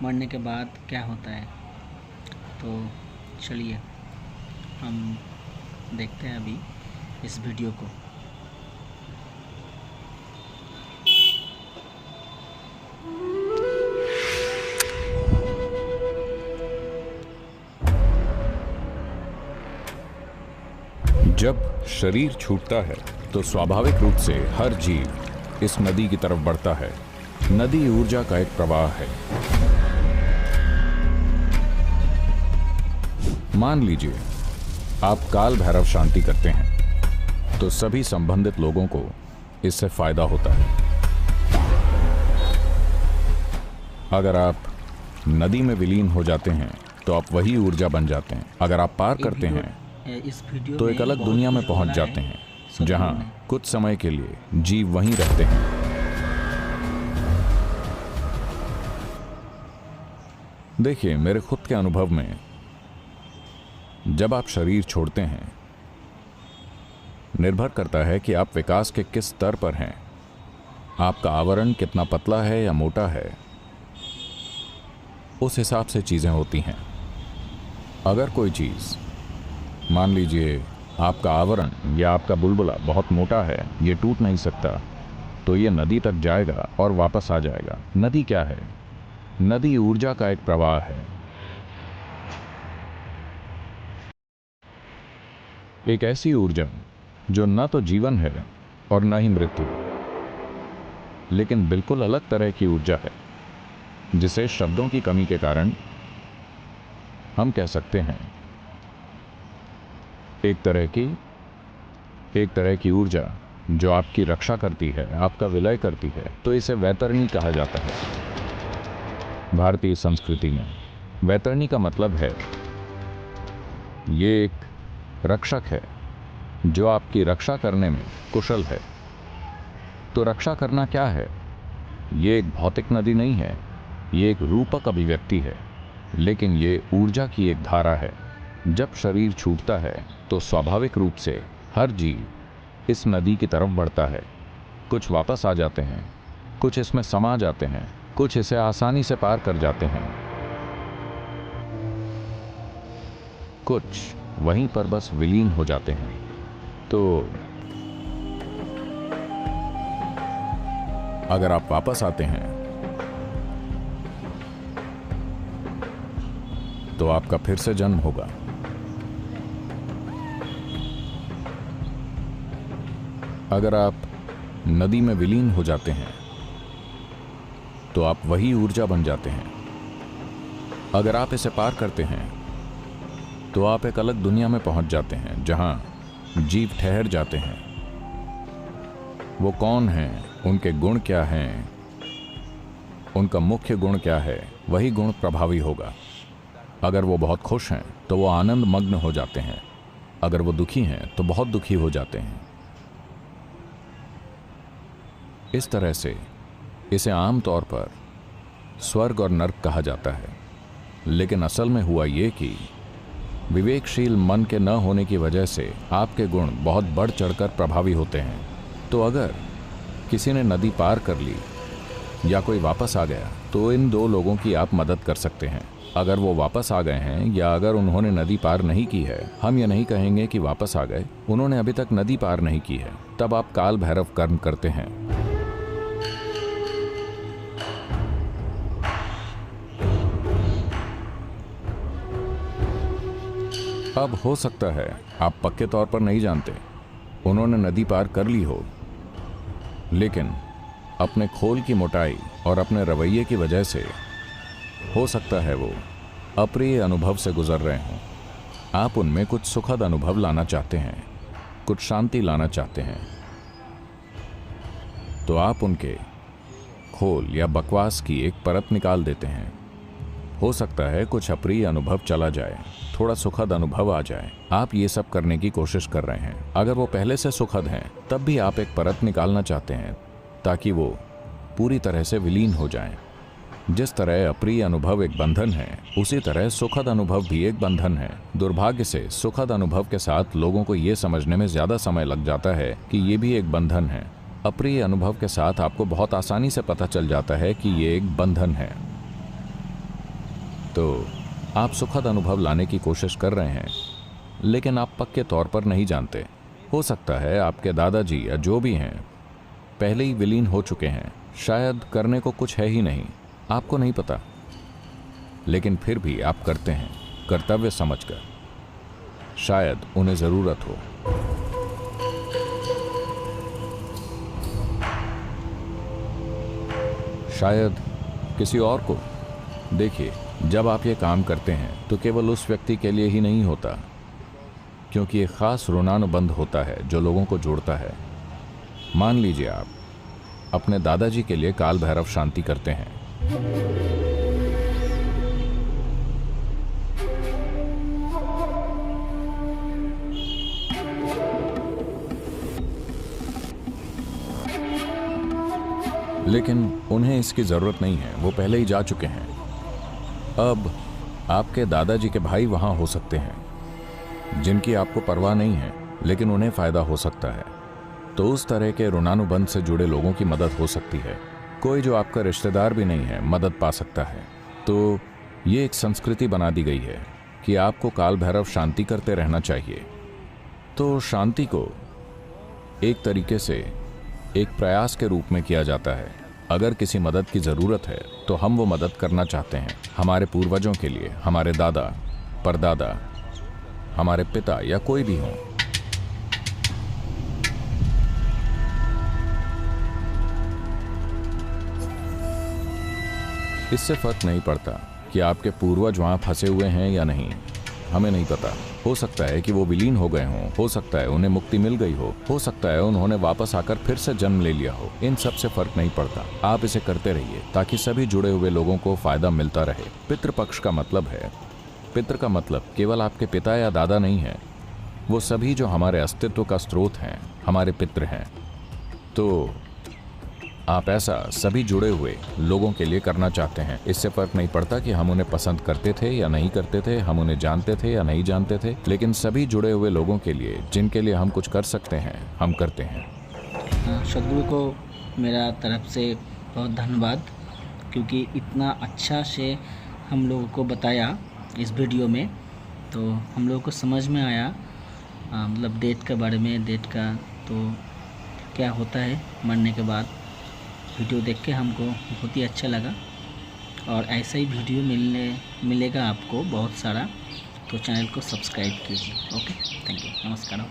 मरने के बाद क्या होता है। तो चलिए हम देखते हैं अभी इस वीडियो को। जब शरीर छूटता है तो स्वाभाविक रूप से हर जीव इस नदी की तरफ बढ़ता है। नदी ऊर्जा का एक प्रवाह है। मान लीजिए आप काल भैरव शांति करते हैं तो सभी संबंधित लोगों को इससे फायदा होता है। अगर आप नदी में विलीन हो जाते हैं तो आप वही ऊर्जा बन जाते हैं। अगर आप पार करते हैं इस वीडियो तो एक अलग दुनिया में पहुंच जाते हैं जहां कुछ समय के लिए जीव वहीं रहते हैं। देखिए, मेरे खुद के अनुभव में जब आप शरीर छोड़ते हैं, निर्भर करता है कि आप विकास के किस स्तर पर हैं। आपका आवरण कितना पतला है या मोटा है, उस हिसाब से चीजें होती हैं। अगर कोई चीज, मान लीजिए आपका आवरण या आपका बुलबुला बहुत मोटा है, ये टूट नहीं सकता, तो ये नदी तक जाएगा और वापस आ जाएगा। नदी क्या है? नदी ऊर्जा का एक प्रवाह है। एक ऐसी ऊर्जा जो न तो जीवन है और न ही मृत्यु, लेकिन बिल्कुल अलग तरह की ऊर्जा है, जिसे शब्दों की कमी के कारण हम कह सकते हैं एक तरह की ऊर्जा जो आपकी रक्षा करती है, आपका विलय करती है। तो इसे वैतरणी कहा जाता है। भारतीय संस्कृति में वैतरणी का मतलब है ये एक रक्षक है जो आपकी रक्षा करने में कुशल है। तो रक्षा करना क्या है? ये एक भौतिक नदी नहीं है, ये एक रूपक अभिव्यक्ति है, लेकिन ये ऊर्जा की एक धारा है। जब शरीर छूटता है तो स्वाभाविक रूप से हर जीव इस नदी की तरफ बढ़ता है। कुछ वापस आ जाते हैं, कुछ इसमें समा जाते हैं, कुछ इसे आसानी से पार कर जाते हैं, कुछ वहीं पर बस विलीन हो जाते हैं। तो अगर आप वापस आते हैं तो आपका फिर से जन्म होगा। अगर आप नदी में विलीन हो जाते हैं तो आप वही ऊर्जा बन जाते हैं। अगर आप इसे पार करते हैं तो आप एक अलग दुनिया में पहुंच जाते हैं जहां जीव ठहर जाते हैं। वो कौन हैं, उनके गुण क्या हैं, उनका मुख्य गुण क्या है, वही गुण प्रभावी होगा। अगर वो बहुत खुश हैं तो वो आनंद मग्न हो जाते हैं। अगर वो दुखी हैं तो बहुत दुखी हो जाते हैं। इस तरह से इसे आमतौर पर स्वर्ग और नर्क कहा जाता है। लेकिन असल में हुआ ये कि विवेकशील मन के न होने की वजह से आपके गुण बहुत बढ़ चढ़कर प्रभावी होते हैं। तो अगर किसी ने नदी पार कर ली या कोई वापस आ गया तो इन दो लोगों की आप मदद कर सकते हैं। अगर वो वापस आ गए हैं या अगर उन्होंने नदी पार नहीं की है, हम ये नहीं कहेंगे कि वापस आ गए, उन्होंने अभी तक नदी पार नहीं की है, तब आप काल भैरव कर्म करते हैं। अब हो सकता है आप पक्के तौर पर नहीं जानते, उन्होंने नदी पार कर ली हो, लेकिन अपने खोल की मोटाई और अपने रवैये की वजह से हो सकता है वो अप्रिय अनुभव से गुजर रहे हों। आप उनमें कुछ सुखद अनुभव लाना चाहते हैं, कुछ शांति लाना चाहते हैं, तो आप उनके खोल या बकवास की एक परत निकाल देते हैं। हो सकता है कुछ अप्रिय अनुभव चला जाए, थोड़ा सुखद अनुभव आ जाए। आप ये सब करने की कोशिश कर रहे हैं। अगर वो पहले से सुखद हैं, तब भी आप एक परत निकालना चाहते हैं ताकि वो पूरी तरह से विलीन हो जाएं। जिस तरह अप्रिय अनुभव एक बंधन है, उसी तरह सुखद अनुभव भी एक बंधन है। दुर्भाग्य से सुखद अनुभव के साथ लोगों को ये समझने में ज्यादा समय लग जाता है कि ये भी एक बंधन है। अप्रिय अनुभव के साथ आपको बहुत आसानी से पता चल जाता है कि ये एक बंधन है। तो आप सुखद अनुभव लाने की कोशिश कर रहे हैं, लेकिन आप पक्के तौर पर नहीं जानते। हो सकता है आपके दादाजी या जो भी हैं पहले ही विलीन हो चुके हैं। शायद करने को कुछ है ही नहीं, आपको नहीं पता, लेकिन फिर भी आप करते हैं कर्तव्य समझकर। शायद उन्हें जरूरत हो। शायद किसी और को। देखिए, जब आप ये काम करते हैं तो केवल उस व्यक्ति के लिए ही नहीं होता, क्योंकि एक खास ऋणानुबंध होता है जो लोगों को जोड़ता है। मान लीजिए आप अपने दादाजी के लिए काल भैरव शांति करते हैं। लेकिन उन्हें इसकी जरूरत नहीं है, वो पहले ही जा चुके हैं। अब आपके दादाजी के भाई वहां हो सकते हैं जिनकी आपको परवाह नहीं है, लेकिन उन्हें फायदा हो सकता है। तो उस तरह के ऋणानुबंध से जुड़े लोगों की मदद हो सकती है। कोई जो आपका रिश्तेदार भी नहीं है मदद पा सकता है। तो ये एक संस्कृति बना दी गई है कि आपको काल भैरव शांति करते रहना चाहिए। तो शांति को एक तरीके से एक प्रयास के रूप में किया जाता है। अगर किसी मदद की ज़रूरत है तो हम वो मदद करना चाहते हैं, हमारे पूर्वजों के लिए, हमारे दादा, परदादा, हमारे पिता या कोई भी हो। इससे फर्क नहीं पड़ता कि आपके पूर्वज वहां फंसे हुए हैं या नहीं, हमें नहीं पता। हो सकता है कि वो विलीन हो गए हों, हो सकता है उन्हें मुक्ति मिल गई हो सकता है उन्होंने वापस आकर फिर से जन्म ले लिया हो। इन सब से फर्क नहीं पड़ता। आप इसे करते रहिए ताकि सभी जुड़े हुए लोगों को फायदा मिलता रहे। पितृपक्ष का मतलब है, पितृ का मतलब केवल आपके पिता या दादा नहीं है, वो सभी जो हमारे अस्तित्व का स्रोत हैं, हमारे पितृ हैं। तो आप ऐसा सभी जुड़े हुए लोगों के लिए करना चाहते हैं। इससे फर्क नहीं पड़ता कि हम उन्हें पसंद करते थे या नहीं करते थे, हम उन्हें जानते थे या नहीं जानते थे, लेकिन सभी जुड़े हुए लोगों के लिए जिनके लिए हम कुछ कर सकते हैं, हम करते हैं। सदगुरु को मेरा तरफ से बहुत धन्यवाद, क्योंकि इतना अच्छा से हम लोगों को बताया इस वीडियो में। तो हम लोगों को समझ में आया मतलब डेथ के बारे में, डेथ का तो क्या होता है मरने के बाद। वीडियो देख के हमको बहुत ही अच्छा लगा, और ऐसा ही वीडियो मिलेगा आपको बहुत सारा। तो चैनल को सब्सक्राइब कीजिए। ओके, थैंक यू, नमस्कार।